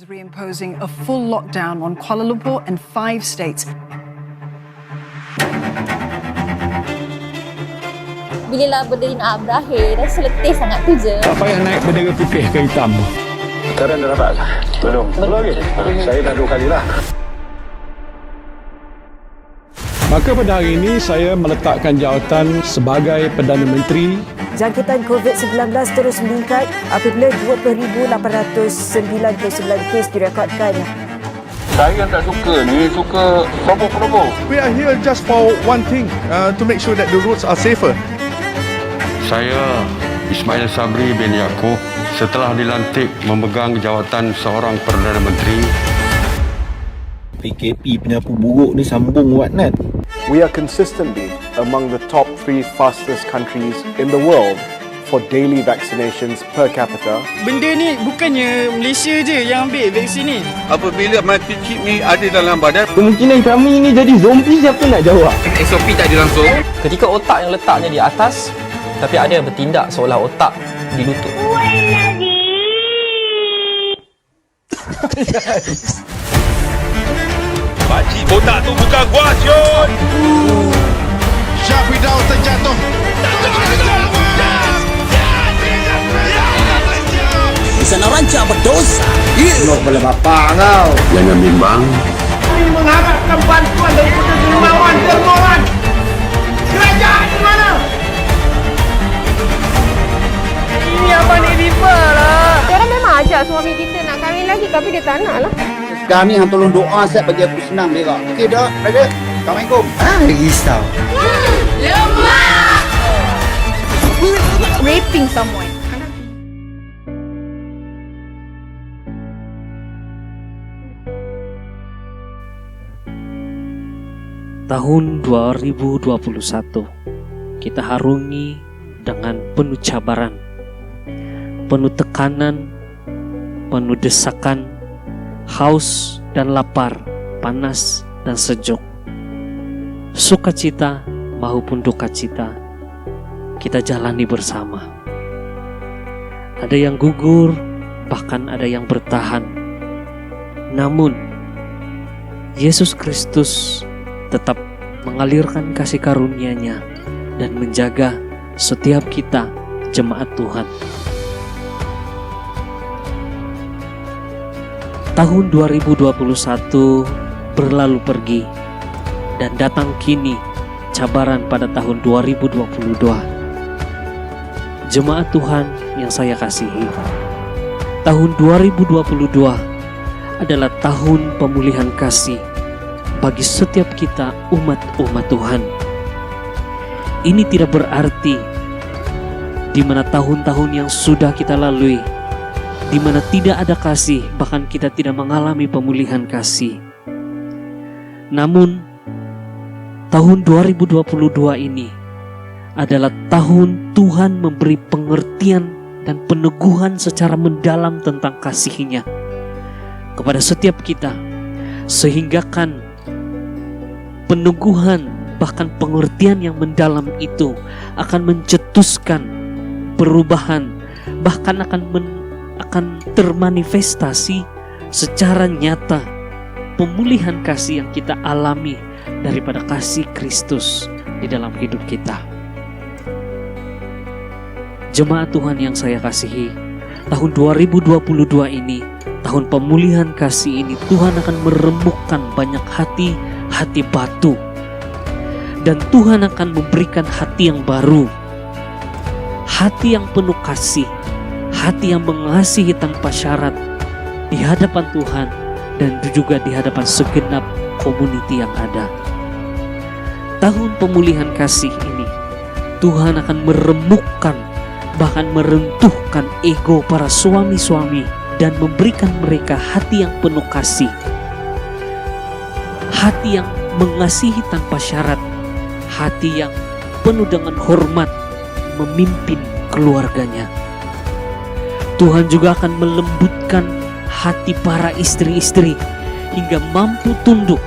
is reimposing a full lockdown on Kuala Lumpur and 5 states. Bila berdiri nak berakhir, rasa letih sangat tu je. Tak payah naik bendera putih ke hitam. Sekarang dah dapat? Belum lagi. Saya dah 2 kali lah. Maka pada hari ini saya meletakkan jawatan sebagai Perdana Menteri. Jangkitan COVID-19 terus meningkat apabila 20,899 kes direkodkan. Saya tak suka ni, suka kelompok-kelompok. We are here just for one thing, to make sure that the roads are safer. Saya Ismail Sabri bin Yaakob setelah dilantik memegang jawatan seorang Perdana Menteri. PKP penyapu buruk ni sambung Watnat. We are consistently among the top 3 fastest countries in the world for daily vaccinations per capita. Benda ni bukannya Malaysia je yang ambil vaksin ni. Apabila microchip ni ada dalam badan, Kemungkinan kami ni jadi zombie, siapa nak jawab? SOP tak ada langsung. Ketika otak yang letaknya di atas, tapi ada yang bertindak seolah otak di lutut. Pakcik botak tu bukan gua, Syul. Syafridau terjatuh. Di sana rancang berdosa. Nak kepala bapak kau. Jangan bimbang. Kami mengharapkan bantuan daripada dermawan. Kerajaan di mana? Ini abang ni riba lah. Diorang memang ajak suami kita nak kahwin lagi tapi dia tak nak lah. Kami hang tolong doa set bagi aku senang berak. Okey dah, brother. Assalamualaikum. Risau. Raping someone. Tahun 2021 kita harungi dengan penuh cabaran, penuh tekanan, penuh desakan, haus dan lapar, panas dan sejuk, sukacita maupun duka cita kita jalani bersama. Ada yang gugur, bahkan ada yang bertahan. Namun Yesus Kristus tetap mengalirkan kasih karunia-Nya dan menjaga setiap kita jemaat Tuhan. Tahun 2021 berlalu pergi dan datang kini cabaran pada tahun 2022. Jemaat Tuhan yang saya kasihi, tahun 2022 adalah tahun pemulihan kasih bagi setiap kita umat-umat Tuhan. Ini tidak berarti di mana tahun-tahun yang sudah kita lalui, di mana tidak ada kasih, bahkan kita tidak mengalami pemulihan kasih. Namun, tahun 2022 ini adalah tahun Tuhan memberi pengertian dan peneguhan secara mendalam tentang kasih-Nya kepada setiap kita, sehingga kan peneguhan bahkan pengertian yang mendalam itu akan mencetuskan perubahan, bahkan akan termanifestasi secara nyata pemulihan kasih yang kita alami daripada kasih Kristus di dalam hidup kita. Jemaat Tuhan yang saya kasihi, tahun 2022 ini, tahun pemulihan kasih ini, Tuhan akan meremukkan banyak hati batu, dan Tuhan akan memberikan hati yang baru, hati yang penuh kasih, hati yang mengasihi tanpa syarat di hadapan Tuhan dan juga di hadapan segenap community yang ada. Tahun pemulihan kasih ini, Tuhan akan meremukkan, bahkan meruntuhkan ego para suami-suami dan memberikan mereka hati yang penuh kasih, hati yang mengasihi tanpa syarat, hati yang penuh dengan hormat memimpin keluarganya. Tuhan juga akan melembutkan hati para istri-istri hingga mampu tunduk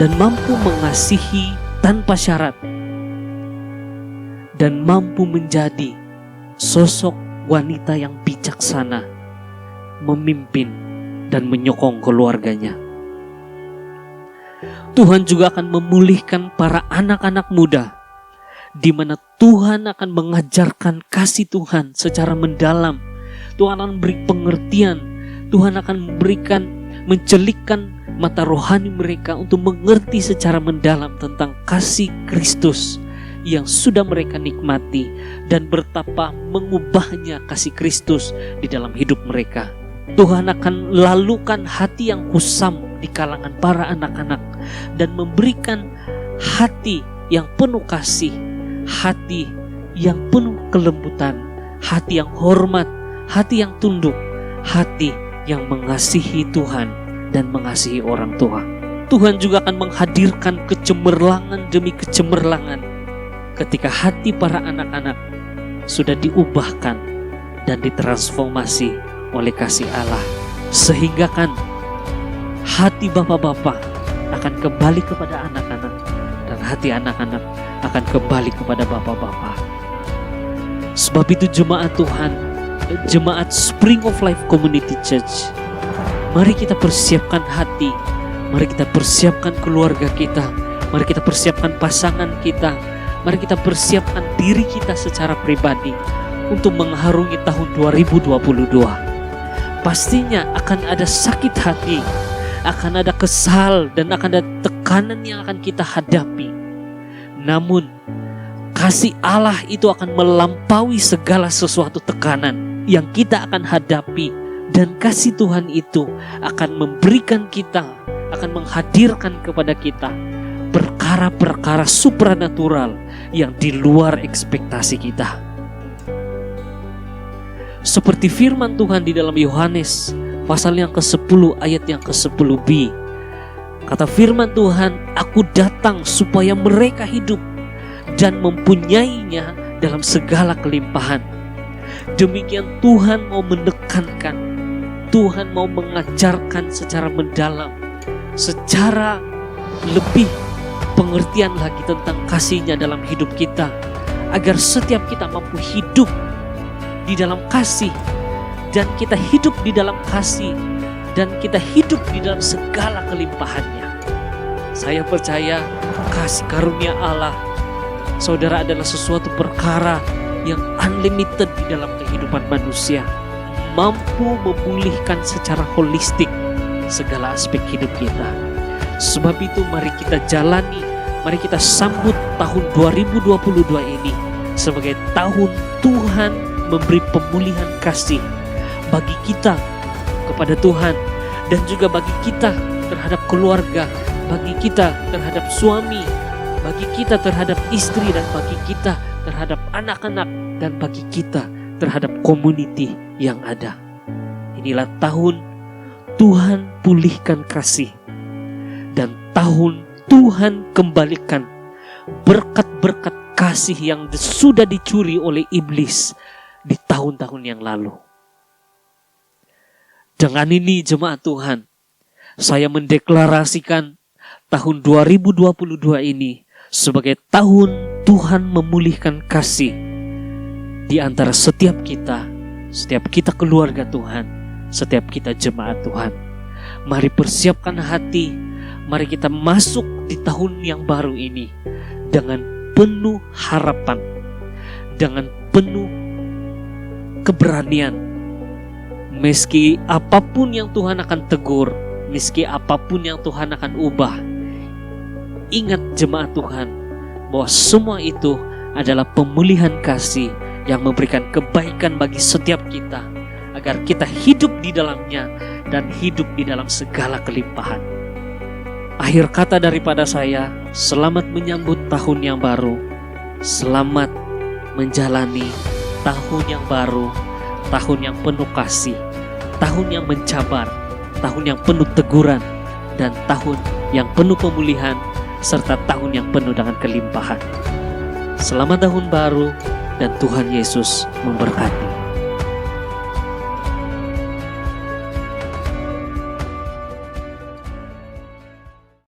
dan mampu mengasihi tanpa syarat dan mampu menjadi sosok wanita yang bijaksana memimpin dan menyokong keluarganya. Tuhan juga akan memulihkan para anak-anak muda, di mana Tuhan akan mengajarkan kasih Tuhan secara mendalam. Tuhan akan memberi pengertian, Tuhan akan mencelikkan mata rohani mereka untuk mengerti secara mendalam tentang kasih Kristus yang sudah mereka nikmati dan betapa mengubahnya kasih Kristus di dalam hidup mereka. Tuhan akan lalukan hati yang kusam di kalangan para anak-anak dan memberikan hati yang penuh kasih, hati yang penuh kelembutan, hati yang hormat, hati yang tunduk, hati yang mengasihi Tuhan dan mengasihi orang tua. Tuhan juga akan menghadirkan kecemerlangan demi kecemerlangan ketika hati para anak-anak sudah diubahkan dan ditransformasi oleh kasih Allah, sehingga kan hati bapak-bapak akan kembali kepada anak-anak dan hati anak-anak akan kembali kepada bapak-bapak. Sebab itu jemaat Tuhan, jemaat Spring of Life Community Church, mari kita persiapkan hati, mari kita persiapkan keluarga kita, mari kita persiapkan pasangan kita, mari kita persiapkan diri kita secara pribadi untuk mengharungi tahun 2022. Pastinya akan ada sakit hati, akan ada kesal, dan akan ada tekanan yang akan kita hadapi. Namun, kasih Allah itu akan melampaui segala sesuatu tekanan yang kita akan hadapi. Dan kasih Tuhan itu akan memberikan kita, akan menghadirkan kepada kita perkara-perkara supranatural yang di luar ekspektasi kita. Seperti firman Tuhan di dalam Yohanes pasal yang ke-10 ayat yang ke-10b. Kata firman Tuhan, aku datang supaya mereka hidup dan mempunyainya dalam segala kelimpahan. Demikian Tuhan mau menekankan, Tuhan mau mengajarkan secara mendalam, secara lebih pengertian lagi tentang kasih-Nya dalam hidup kita, agar setiap kita mampu hidup di dalam kasih, dan kita hidup di dalam kasih, dan kita hidup di dalam segala kelimpahannya. Saya percaya kasih karunia Allah, saudara, adalah sesuatu perkara yang unlimited di dalam kehidupan manusia, mampu memulihkan secara holistik segala aspek hidup kita. Sebab itu mari kita jalani, mari kita sambut tahun 2022 ini sebagai tahun Tuhan memberi pemulihan kasih bagi kita kepada Tuhan, dan juga bagi kita terhadap keluarga, bagi kita terhadap suami, bagi kita terhadap istri, dan bagi kita terhadap anak-anak, dan bagi kita terhadap community yang ada. Inilah tahun Tuhan pulihkan kasih, dan tahun Tuhan kembalikan berkat-berkat kasih yang sudah dicuri oleh iblis di tahun-tahun yang lalu. Dengan ini jemaat Tuhan, saya mendeklarasikan tahun 2022 ini sebagai tahun Tuhan memulihkan kasih di antara setiap kita keluarga Tuhan, setiap kita jemaat Tuhan. Mari persiapkan hati, mari kita masuk di tahun yang baru ini dengan penuh harapan, dengan penuh keberanian. Meski apapun yang Tuhan akan tegur, meski apapun yang Tuhan akan ubah, ingat jemaat Tuhan bahwa semua itu adalah pemulihan kasih yang memberikan kebaikan bagi setiap kita, agar kita hidup di dalamnya dan hidup di dalam segala kelimpahan. Akhir kata daripada saya, selamat menyambut tahun yang baru, selamat menjalani tahun yang baru, tahun yang penuh kasih, tahun yang mencabar, tahun yang penuh teguran, dan tahun yang penuh pemulihan, serta tahun yang penuh dengan kelimpahan. Selamat tahun baru, dan Tuhan Yesus memberkati.